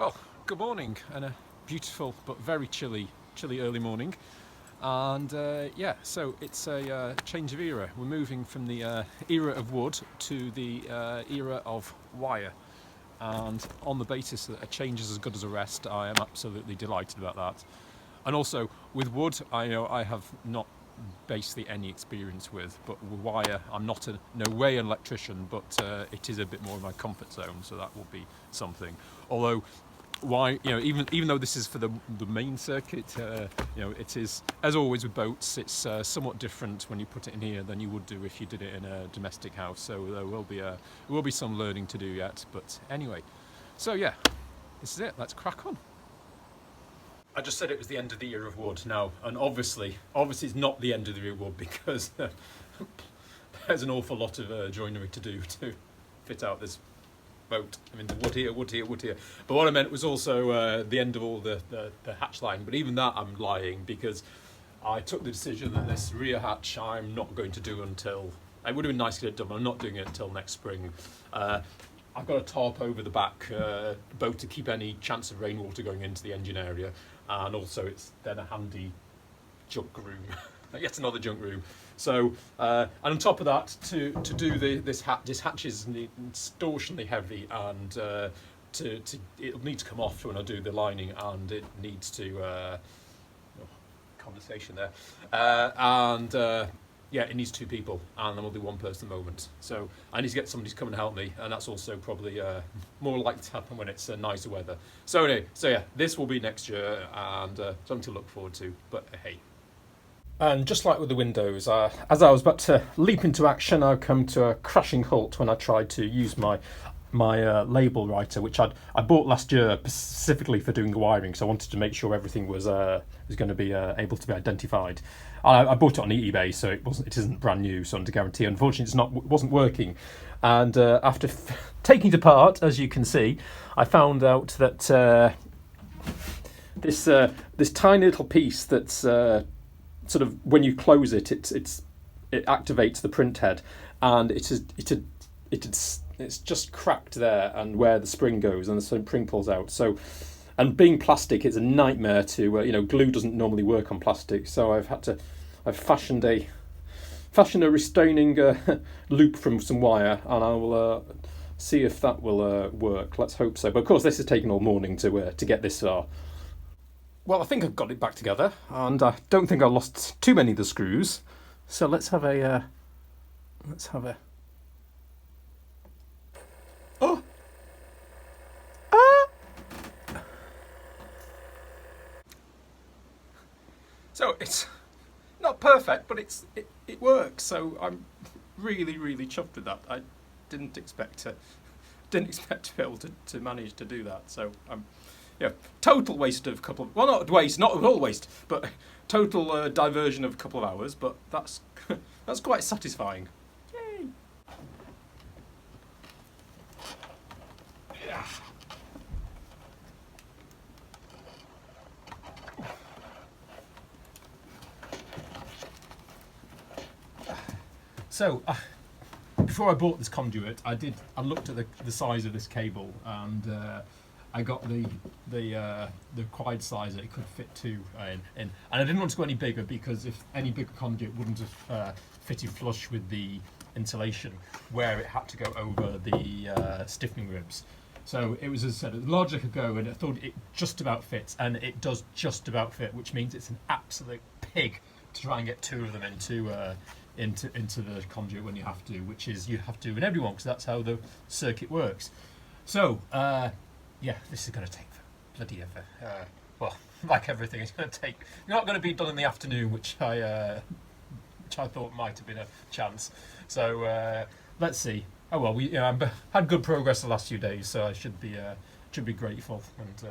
Well, good morning and a beautiful but very chilly early morning. And yeah, so it's a change of era. We're moving from the era of wood to the era of wire. And on the basis that a change is as good as a rest, I am absolutely delighted about that. And also with wood, I know I have not basically any experience with, but with wire, I'm not no way an electrician, but it is a bit more of my comfort zone, so that will be something. Although why, even though this is for the main circuit, it is, as always with boats, it's somewhat different when you put it in here than you would do if you did it in a domestic house. So there will be some learning to do yet. But anyway, so yeah, this is it. Let's crack on. I just said it was the end of the era of wood now, and obviously it's not the end of the era of wood because there's an awful lot of joinery to do to fit out this boat. I mean, the wood here, wood here, wood here. But what I meant was also the end of all the hatch line. But even that, I'm lying, because I took the decision that this rear hatch I'm not going to do until... It would have been nice to get it done, but I'm not doing it until next spring. I've got a tarp over the back boat to keep any chance of rainwater going into the engine area. And also it's then a handy junk room, yet another junk room. So, and on top of that, to do this hatch is extortionately heavy, and it'll need to come off when I do the lining, and it needs to conversation there, yeah, it needs two people, and I'm only one person at the moment. So I need to get somebody to come and help me, and that's also probably more likely to happen when it's nicer weather. So anyway, so yeah, this will be next year, and something to look forward to. But hey. And just like with the windows, as I was about to leap into action, I've come to a crashing halt when I tried to use my label writer, which I bought last year specifically for doing the wiring, so I wanted to make sure everything was going to be able to be identified. I bought it on eBay, so it isn't brand new, so under guarantee. Unfortunately, it wasn't working, and after taking it apart, as you can see, I found out that this tiny little piece that's sort of, when you close it, it activates the print head, and it's just cracked there, and where the spring goes, and the spring pulls out. So, and being plastic, it's a nightmare to glue doesn't normally work on plastic. So I've fashioned a restraining loop from some wire, and I will see if that will work. Let's hope so. But of course, this has taken all morning to get this far. Well, I think I've got it back together, and I don't think I lost too many of the screws. So let's have a oh. So it's not perfect, but it works. So I'm really chuffed with that. I didn't expect to be able to manage to do that. So yeah, total waste of not all waste, but total diversion of a couple of hours. But that's quite satisfying. Yay! Yeah. So, before I bought this conduit, I looked at the size of this cable, and I got the required size that it could fit two in, and I didn't want to go any bigger, because if any bigger conduit wouldn't have fitted flush with the insulation, where it had to go over the stiffening ribs. So it was, as I said, as large as I could go, and I thought it just about fits, and it does just about fit, which means it's an absolute pig to try and get two of them into the conduit when you have to, which is you have to in everyone, because that's how the circuit works. So yeah, this is going to take bloody ever. Well, like everything, it's going to take. You're not going to be done in the afternoon, which I thought might have been a chance. So let's see. Oh well, we had good progress the last few days, so I should be grateful, and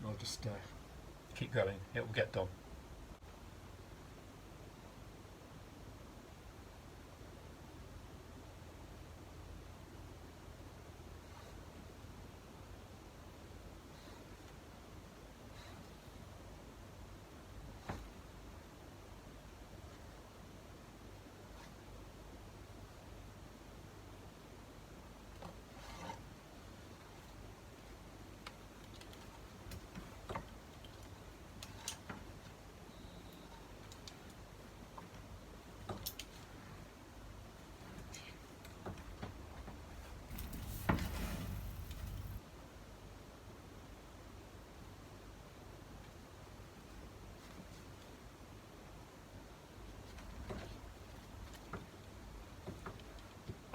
we'll just keep going. It will get done.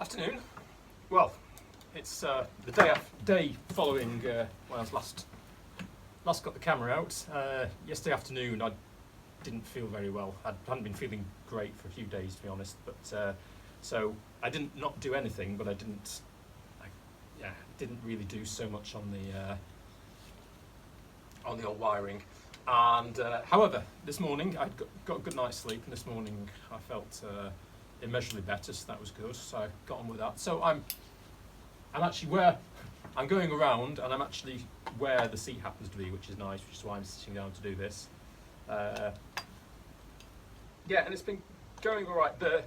Afternoon. Well, it's the day following when I was last got the camera out. Yesterday afternoon, I didn't feel very well. I hadn't been feeling great for a few days, to be honest. But so I didn't not do anything, but I didn't really do so much on the old wiring. And however, this morning I got a good night's sleep, and this morning I felt immeasurably better, so that was good. So I got on with that. So I'm actually where I'm going around, and I'm actually where the seat happens to be, which is nice, which is why I'm sitting down to do this. Yeah, and it's been going all right. The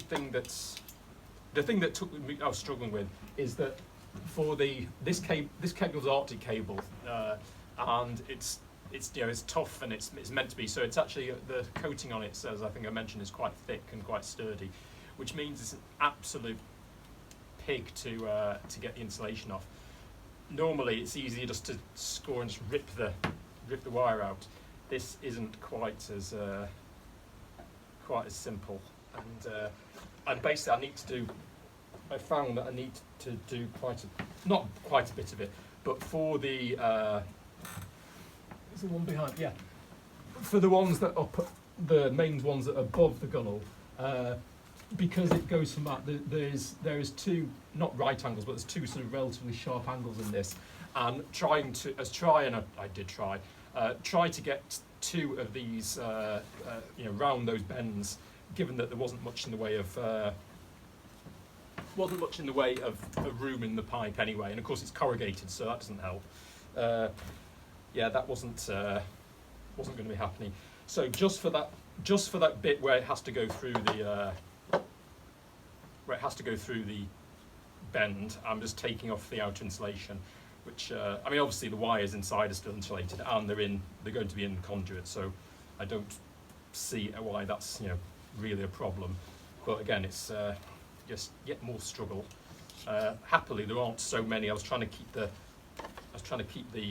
thing that I was struggling with is that for this cable's Arctic cable, and it's tough, and it's meant to be. So it's actually the coating on it, as I think I mentioned, is quite thick and quite sturdy, which means it's an absolute pig to get the insulation off. Normally, it's easier just to score and just rip the wire out. This isn't quite as simple, and basically I found that I need to do not quite a bit of it, but for the is the one behind? Yeah, for the ones that are the main ones that are above the gunnel, because it goes from that. There is two, not right angles, but there's two sort of relatively sharp angles in this, and I did try to get two of these round those bends, given that there wasn't much in the way of room in the pipe anyway, and of course it's corrugated, so that doesn't help. Yeah, that wasn't going to be happening. So just for that bit where it has to go through the bend, I'm just taking off the outer insulation, which I mean, obviously the wires inside are still insulated, and they're going to be in conduit, so I don't see why that's really a problem. But again, it's just yet more struggle. Happily, there aren't so many. I was trying to keep the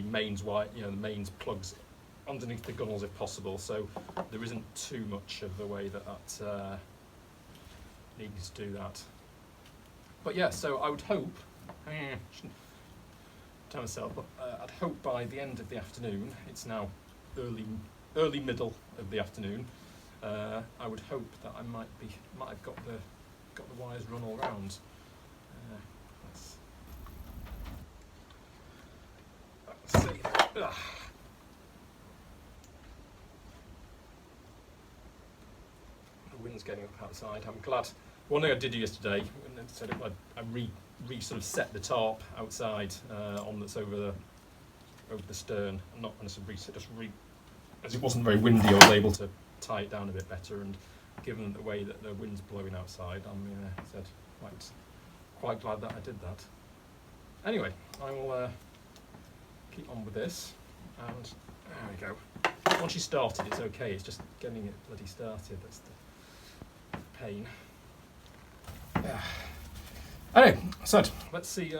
mains the mains plugs underneath the gunnels if possible, so there isn't too much of the way that needs to do that. But yeah, so I would hope, tell myself, but I'd hope by the end of the afternoon, it's now early middle of the afternoon, I would hope that I might have got the wires run all round. Let's see. Ugh. The wind's getting up outside. I'm glad. One thing I did yesterday, I sort of set the tarp outside that's over the stern. I'm not going to as it wasn't very windy, I was able to tie it down a bit better, and given the way that the wind's blowing outside, I'm quite glad that I did that. Anyway, I will keep on with this, and there we go. Once you start it, it's okay. It's just getting it bloody started that's the pain. Anyway, so let's see.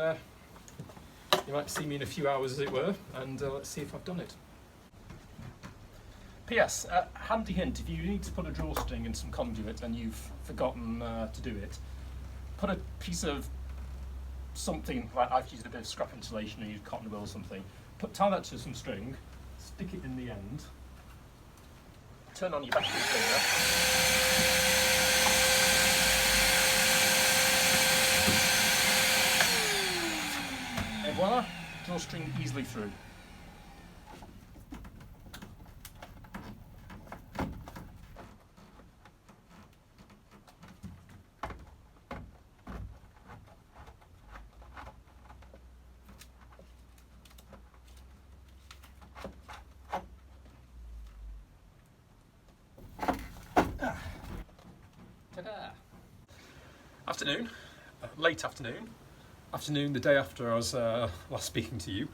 You might see me in a few hours, as it were, and let's see if I've done it. P.S. Handy hint: if you need to put a drawstring in some conduit and you've forgotten to do it, put a piece of something, like I've used a bit of scrap insulation or used cotton wool or something. Tie that to some string, stick it in the end, turn on your vacuum cleaner, and voila, drawstring easily through. Afternoon, late afternoon, the day after I was last speaking to you.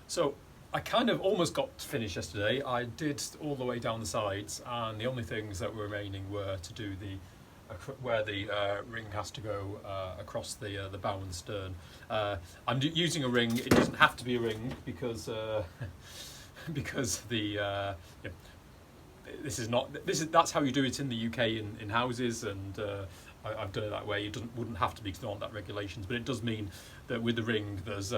So I kind of almost got finished yesterday. I did all the way down the sides, and the only things that were remaining were to do where the ring has to go across the bow and stern. I'm using a ring. It doesn't have to be a ring because that's how you do it in the UK in houses, and I've done it that way. It wouldn't have to be because there aren't that regulations, but it does mean that with the ring, there's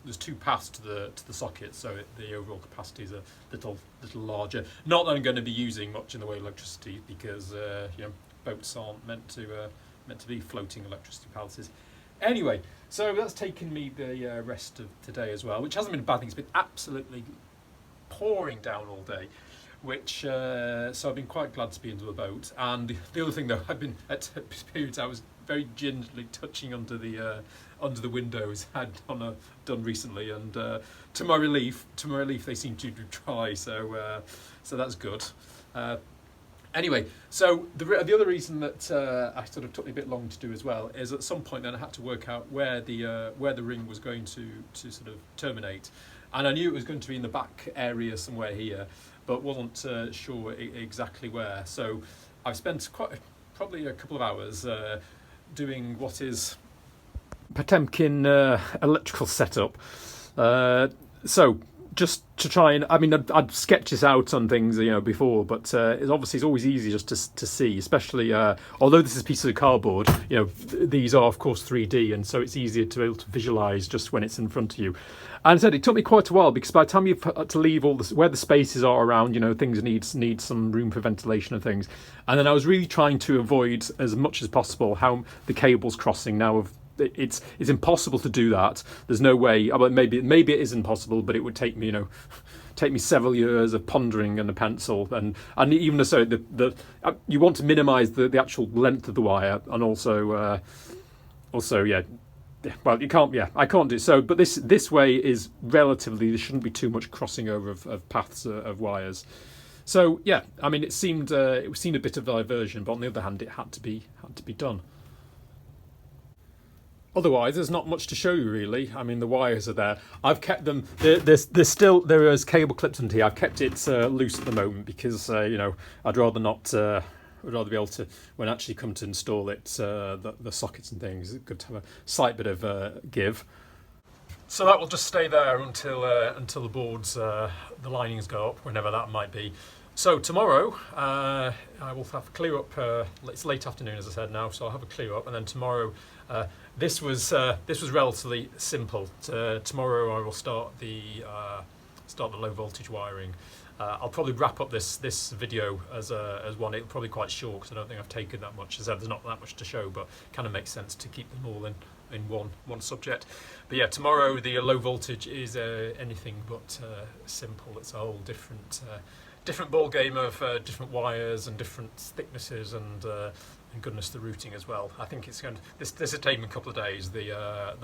there's two paths to the socket, so the overall capacity is a little larger. Not that I'm going to be using much in the way of electricity because boats aren't meant to be floating electricity palaces. Anyway, so that's taken me the rest of today as well, which hasn't been a bad thing. It's been absolutely pouring down all day, which so I've been quite glad to be into a boat. And the other thing though, I've been at periods I was very gingerly touching under the windows I'd done recently, and to my relief, they seem to be dry, so that's good. Anyway, so the other reason that I sort of took me a bit long to do as well is at some point then I had to work out where the ring was going to sort of terminate, and I knew it was going to be in the back area somewhere here, but wasn't sure exactly where. So I've spent probably a couple of hours doing what is Potemkin electrical setup. So just to try and, I mean, I'd sketched this out on things, before, but it's always easy just to see, especially, although this is pieces of cardboard, these are, of course, 3D, and so it's easier to be able to visualise just when it's in front of you. And I said it took me quite a while, because by the time you've had to leave all this, where the spaces are around, things need some room for ventilation and things. And then I was really trying to avoid, as much as possible, how the cables crossing now it's impossible to do that. There's no way. Maybe it is impossible, but it would take me several years of pondering and a pencil, and even so you want to minimise the actual length of the wire, and also well, you can't. Yeah, I can't do so. But this way is relatively. There shouldn't be too much crossing over of paths of wires. So yeah, I mean, it seemed a bit of diversion, but on the other hand, it had to be done. Otherwise, there's not much to show you really. I mean, the wires are there. I've kept them. There is cable clips into here. I've kept it loose at the moment because I'd rather not. I'd rather be able to, when I actually come to install it, the sockets and things, it's good to have a slight bit of give. So that will just stay there until the boards, the linings go up, whenever that might be. So tomorrow I will have a clear up. It's late afternoon, as I said now, so I'll have a clear up, and then tomorrow. This was relatively simple. Tomorrow I will start the low voltage wiring. I'll probably wrap up this video as one. It'll probably quite short because I don't think I've taken that much. As I said, there's not that much to show, but kind of makes sense to keep them all in one subject. But yeah, tomorrow the low voltage is anything but simple. It's a whole different ball game of different wires and different thicknesses and goodness, the routing as well. I think it's going to this will take me a couple of days. The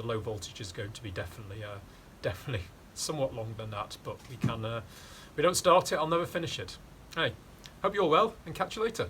low voltage is going to be definitely somewhat longer than that, but we don't start it, I'll never finish it. Hey, hope you're well, and catch you later.